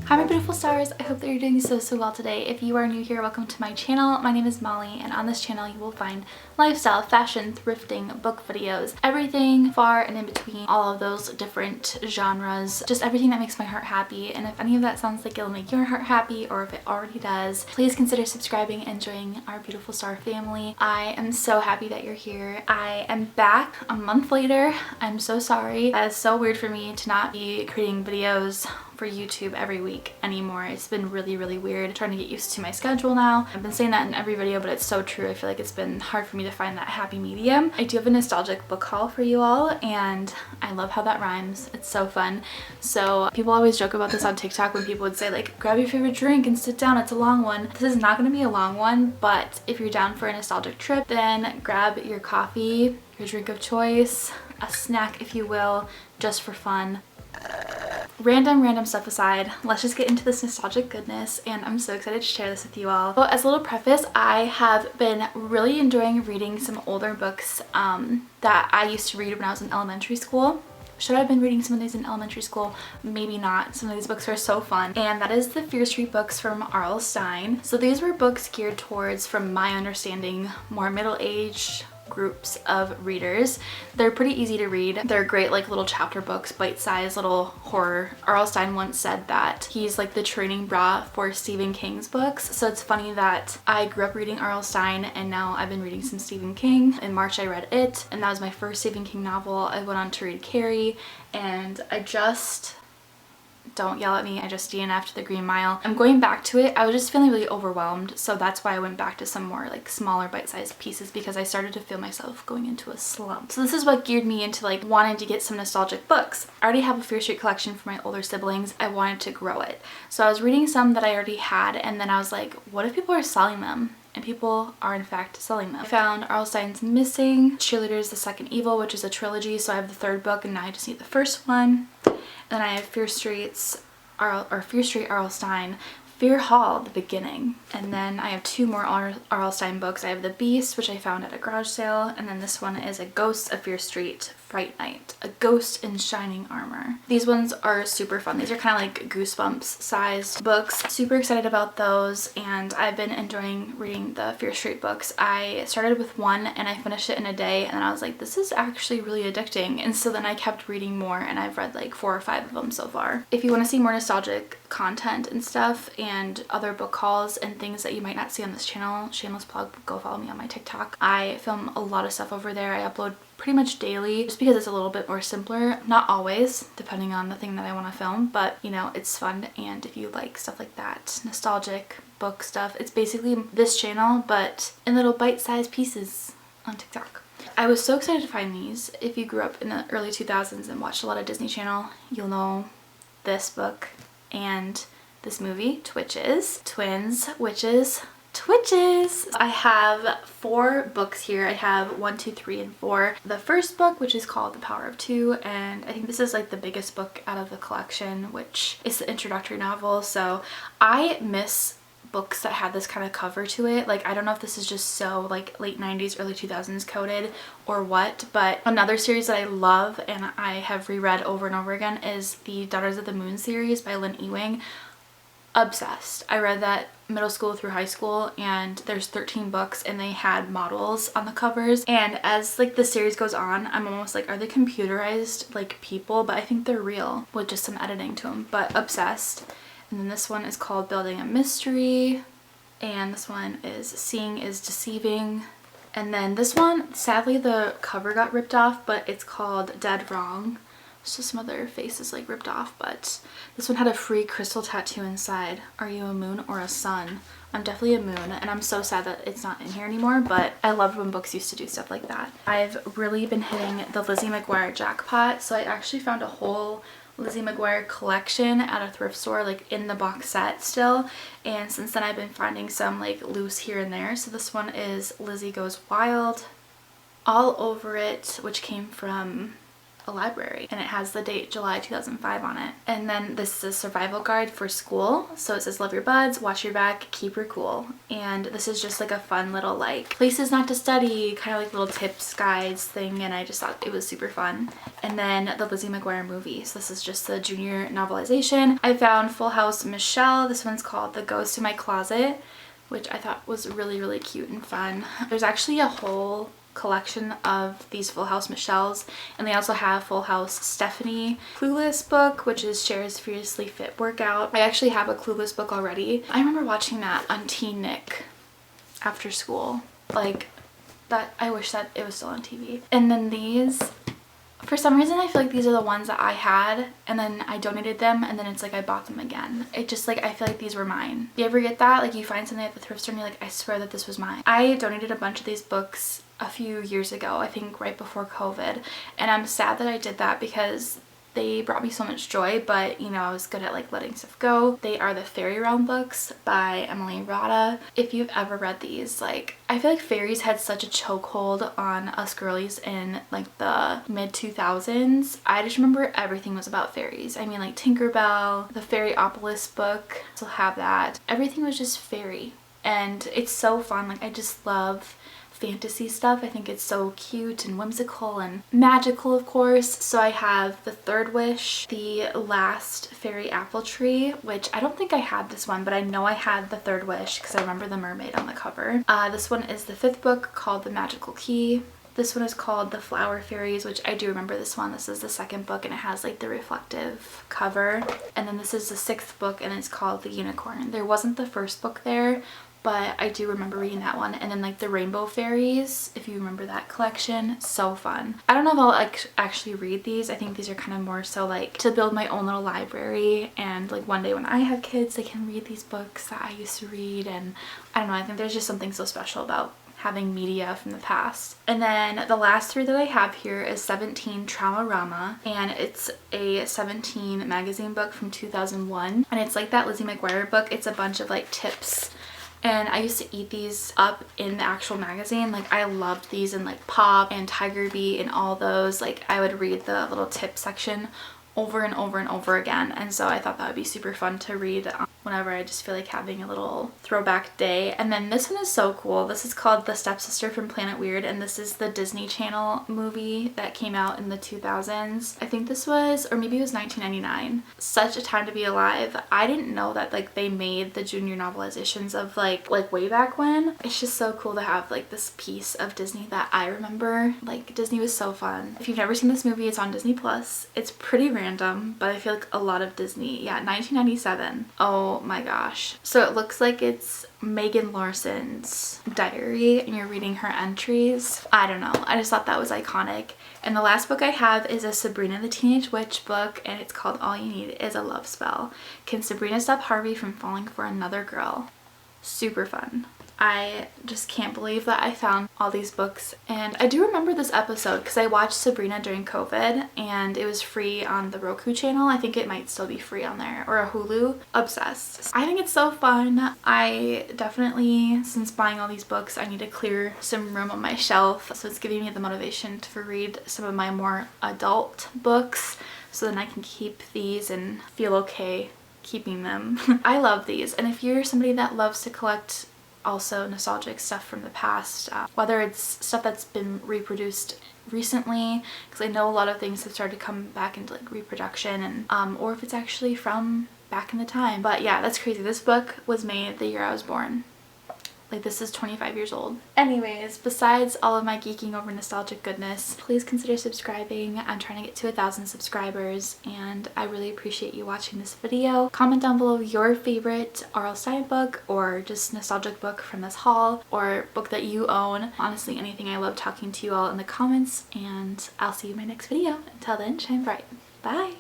Hi my beautiful stars, I hope that you're doing so well today. If you are new here, welcome to my channel. My name is Molly, and on this channel you will find lifestyle, fashion, thrifting, book videos, everything far and in between, all of those different genres, just everything that makes my heart happy. And if any of that sounds like it'll make your heart happy, or if it already does, please consider subscribing and joining our beautiful star family. I am so happy that you're here. I am back a month later. I'm so sorry. That is so weird for me to not be creating videos for YouTube every week anymore. It's been really weird trying to get used to my schedule now. I've been saying that in every video, but it's so true. I feel like it's been hard for me to find that happy medium. I do have a nostalgic book haul for you all, and I love how that rhymes. It's so fun. So people always joke about this on TikTok when people would say like, grab your favorite drink and sit down, it's a long one. This is not going to be a long one, but if you're down for a nostalgic trip, then grab your coffee, your drink of choice, a snack if you will, just for fun. Random stuff aside, let's just get into this nostalgic goodness, and I'm so excited to share this with you all. So as a little preface, I have been really enjoying reading some older books that I used to read when I was in elementary school. Should I have been reading some of these in elementary school? Maybe not. Some of these books are so fun. And that is the Fear Street books from R.L. Stine. So these were books geared towards, from my understanding, more middle-aged groups of readers. They're pretty easy to read. They're great like little chapter books, bite-sized little horror. R.L. Stine once said that he's like the training bra for Stephen King's books. So it's funny that I grew up reading R.L. Stine and now I've been reading some Stephen King. In March I read It, and that was my first Stephen King novel. I went on to read Carrie, and don't yell at me, I just DNF'd The Green Mile. I'm going back to it. I was just feeling really overwhelmed, so that's why I went back to some more like smaller bite-sized pieces, because I started to feel myself going into a slump. So this is what geared me into like wanting to get some nostalgic books. I already have a Fear Street collection for my older siblings. I wanted to grow it. So I was reading some that I already had, and then I was like, what if people are selling them? And people are in fact selling them. I found R.L. Stine's Missing, Cheerleaders, The Second Evil, which is a trilogy, so I have the third book and now I just need the first one. Then I have Fear Street R.L. Stine, Fear Hall, The Beginning. And then I have two more R.L. Stine books. I have The Beast, which I found at a garage sale, and then this one is A Ghost of Fear Street, Fright Night, a ghost in shining armor. These ones are super fun. These are kind of like Goosebumps sized books. Super excited about those, and I've been enjoying reading the Fear Street books. I started with one and I finished it in a day, and then I was like, this is actually really addicting, and so then I kept reading more, and I've read like 4 or 5 of them so far. If you want to see more nostalgic content and stuff and other book hauls and things that you might not see on this channel, shameless plug, go follow me on my TikTok. I film a lot of stuff over there. I upload pretty much daily just because it's a little bit more simpler. Not always, depending on the thing that I want to film, but you know, it's fun. And if you like stuff like that, nostalgic book stuff, it's basically this channel but in little bite-sized pieces on TikTok. I was so excited to find these. If you grew up in the early 2000s and watched a lot of Disney Channel, you'll know this book and this movie, Twitches. Twins, witches, Twitches. I have 4 books here. I have 1, 2, 3, and 4. The first book, which is called The Power of Two, and I think this is like the biggest book out of the collection, which is the introductory novel. So I miss books that had this kind of cover to it. Like, I don't know if this is just so like late 90s, early 2000s coded or what, but another series that I love and I have reread over and over again is the Daughters of the Moon series by Lynn Ewing. Obsessed. I read that middle school through high school, and there's 13 books and they had models on the covers, and as like the series goes on, I'm almost like, are they computerized like people? But I think they're real with just some editing to them. But obsessed. And then this one is called Building a Mystery, and this one is Seeing is Deceiving. And then this one, sadly the cover got ripped off, but it's called Dead Wrong. So some other faces like ripped off, but this one had a free crystal tattoo inside. Are you a moon or a sun? I'm definitely a moon, and I'm so sad that it's not in here anymore, but I loved when books used to do stuff like that. I've really been hitting the Lizzie McGuire jackpot, so I actually found a whole Lizzie McGuire collection at a thrift store, like in the box set still, and since then I've been finding some like loose here and there. So this one is Lizzie Goes Wild, All Over It, which came from a library, and it has the date July 2005 on it. And then this is a survival guide for school. So it says love your buds, watch your back, keep her cool. And this is just like a fun little like places not to study, kind of like little tips guides thing, and I just thought it was super fun. And then the Lizzie McGuire movie. So this is just the junior novelization. I found Full House Michelle. This one's called The Ghost in My Closet, which I thought was really, really cute and fun. There's actually a whole collection of these Full House Michelles, and they also have Full House Stephanie Clueless book, which is Cher's Fiercely Fit Workout. I actually have a Clueless book already. I remember watching that on Teen Nick after school. Like that, I wish that it was still on TV. And then these, for some reason I feel like these are the ones that I had and then I donated them, and then it's like I bought them again. It just like, I feel like these were mine. You ever get that? Like you find something at the thrift store and you're like, I swear that this was mine. I donated a bunch of these books a few years ago, I think right before COVID, and I'm sad that I did that because they brought me so much joy, but you know, I was good at like letting stuff go. They are the Fairy Realm books by Emily Rada. If you've ever read these, like I feel like fairies had such a chokehold on us girlies in like the mid 2000s. I just remember everything was about fairies. I mean, like Tinkerbell, the Fairyopolis book, still have that. Everything was just fairy, and it's so fun. Like I just love fantasy stuff. I think it's so cute and whimsical and magical, of course. So I have The Third Wish, The Last Fairy Apple Tree, which I don't think I had this one, but I know I had The Third Wish because I remember the mermaid on the cover. This one is the 5th book called The Magical Key. This one is called The Flower Fairies, which I do remember this one. This is the 2nd book and it has like the reflective cover. And then this is the 6th book and it's called The Unicorn. There wasn't the 1st book there, but I do remember reading that one. And then like the Rainbow Fairies, if you remember that collection, so fun. I don't know if I'll actually read these. I think these are kind of more so like to build my own little library, and like one day when I have kids they can read these books that I used to read. And I don't know, I think there's just something so special about having media from the past. And then the last 3 that I have here is 17 Trauma-Rama, and it's a 17 magazine book from 2001, and it's like that Lizzie McGuire book. It's a bunch of like tips, and I used to eat these up in the actual magazine. Like I loved these in like Pop and Tiger Beat and all those. Like I would read the little tip section over and over and over again, and so I thought that would be super fun to read whenever I just feel like having a little throwback day. And then this one is so cool. This is called The Stepsister from Planet Weird, and this is the Disney Channel movie that came out in the 2000s. I think this was, or maybe it was 1999. Such a time to be alive. I didn't know that like they made the junior novelizations of like way back when. It's just so cool to have like this piece of Disney that I remember. Like Disney was so fun. If you've never seen this movie, it's on Disney Plus. It's pretty random, but I feel like a lot of Disney. Yeah, 1997. Oh my gosh. So it looks like it's Megan Larson's diary and you're reading her entries. I don't know. I just thought that was iconic. And the last book I have is a Sabrina the Teenage Witch book, and it's called All You Need Is a Love Spell. Can Sabrina Stop Harvey from Falling for Another Girl? Super fun. I just can't believe that I found all these books. And I do remember this episode because I watched Sabrina during COVID and it was free on the Roku channel. I think it might still be free on there, or a Hulu. Obsessed. I think it's so fun. I definitely, since buying all these books, I need to clear some room on my shelf. So it's giving me the motivation to read some of my more adult books so then I can keep these and feel okay keeping them. I love these, and if you're somebody that loves to collect also nostalgic stuff from the past, whether it's stuff that's been reproduced recently, because I know a lot of things have started to come back into like reproduction, and or if it's actually from back in the time. But yeah, that's crazy. This book was made the year I was born. Like this is 25 years old. Anyways, besides all of my geeking over nostalgic goodness, please consider subscribing. I'm trying to get to 1,000 subscribers and I really appreciate you watching this video. Comment down below your favorite R.L. Stine book or just nostalgic book from this haul, or book that you own. Honestly, anything. I love talking to you all in the comments, and I'll see you in my next video. Until then, shine bright. Bye!